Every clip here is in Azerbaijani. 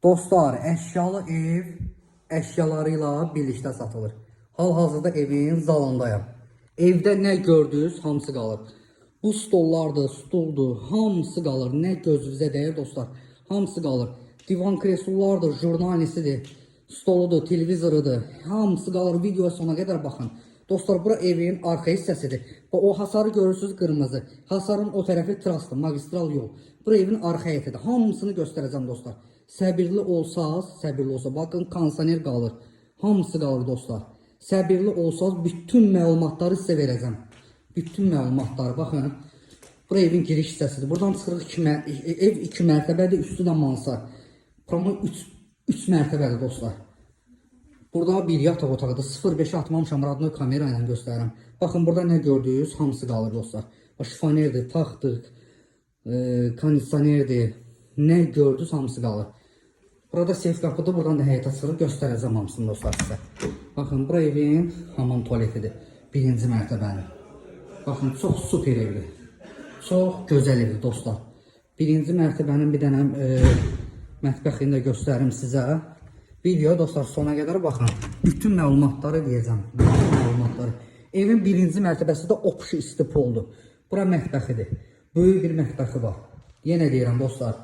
Dostlar, əşyalı ev əşyalarıyla birlikdə satılır. Hal-hazırda evin zalındayım. Evdə nə gördünüz, hamısı qalır. Bu stollardır, stuldur, hamısı qalır. Nə gözünüzə dəyir dostlar, hamısı qalır. Divan kreslolardır, jurnalisidir, stoludur, televizorudur, hamısı qalır. Videoya sona qədər baxın. Dostlar, bura evin arxa hissəsidir. O hasarı görürsünüz, qırmızı. Hasarın o tərəfi trasdır, magistral yol. Bura evin arxa həyətidir. Hamısını göstərəcəm dostlar. Səbirli olsaz, bakın kondisioner qalır. Hamısı qalır dostlar. Səbirli olsaz bütün məlumatları sizə verəcəm. Bütün məlumatları baxın. Bura evin giriş hissəsidir. Buradan çıxırıq ev 2 mərtəbədir, üstü də mansar. Promo 3 mərtəbədir dostlar. Burada bir yataq otağıdır. 0.5 atmamışam, radyo kamera ilə göstərirəm. Baxın burada nə gördünüz, hamısı qalır dostlar. Şifanerdir, taxtdır, kondisionerdir. Nə gördünüz, hamısı qalır. Burada seyf qapıdır, buradan da həyətə çıxırıq, göstərəcəm hamısını dostlar sizə. Baxın, bura evin hamam tualetidir, 1-ci mərtəbənin. Baxın, çox super evdir, çox gözəl evdir dostlar. 1-ci mərtəbənin bir dənə mətbəxini də göstərim sizə. Video dostlar sona qədər baxın, bütün məlumatları deyəcəm, bütün məlumatları. Evin 1-ci mərtəbəsi də opşu istipoldur. Bura mətbəxidir, böyük bir mətbəxi var. Yenə deyirəm dostlar,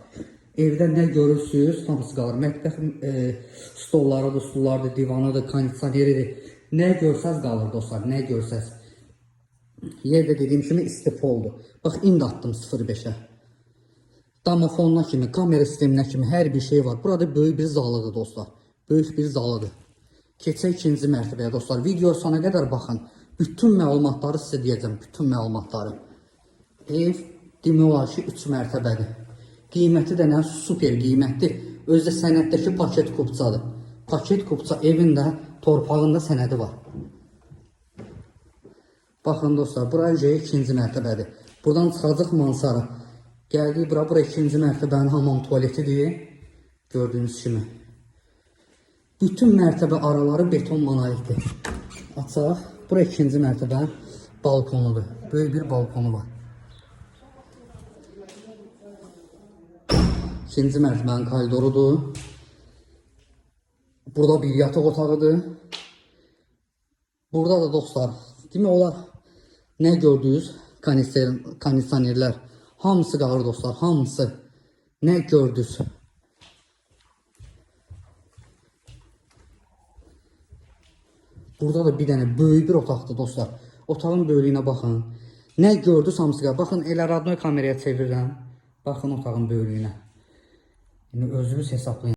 evdə nə görürsünüz, hamısı qalır. Mətbəx stollarıdır, stullardır, divanıdır, kondisioneridir. Nə görsəz qalır dostlar, nə görsəz. Yerdə dediyim kimi istipoldur. Bax, indi attım 0.5'ə. Damofonuna kimi, kamera sisteminə kimi hər bir şey var. Burada böyük bir zalıdır dostlar. Böyük bir zalıdır. Keçək 2-ci mərtəbəyə dostlar. Video sona qədər baxın. Bütün məlumatları sizə deyəcəm, bütün məlumatları. Ev demək olar ki 3 mərtəbədir. Qiyməti də nə super qiymətdir. Özdə sənətdəki paket kupçadır. Paket kupça evin də torpağında sənədi var. Baxın dostlar, bura 2-ci mərtəbədir. Buradan çıxacaq mansara. Gəldik bura 2-ci mərtəbənin hamam tualetidir. Gördüyünüz kimi. Bütün mərtəbə araları beton monolikdir. Açaq. Bura 2-ci mərtəbə balkonudur. Böyük bir balkonu var. 2-ci mərtəbənin koridorudur. Burada bir yataq otağıdır. Burada da dostlar, demək olar, nə gördünüz? Kondisionerlər. Hamısı qalır dostlar, hamısı. Nə gördünüz? Burada da bir dənə böyük bir otaqdır dostlar. Otağın böyüklüyünə baxın. Nə gördünüz, hamısı qalır. Baxın, elə radyo kameraya çevirirəm. Baxın otağın böyüklüyünə. Yəni özünüz hesablayın.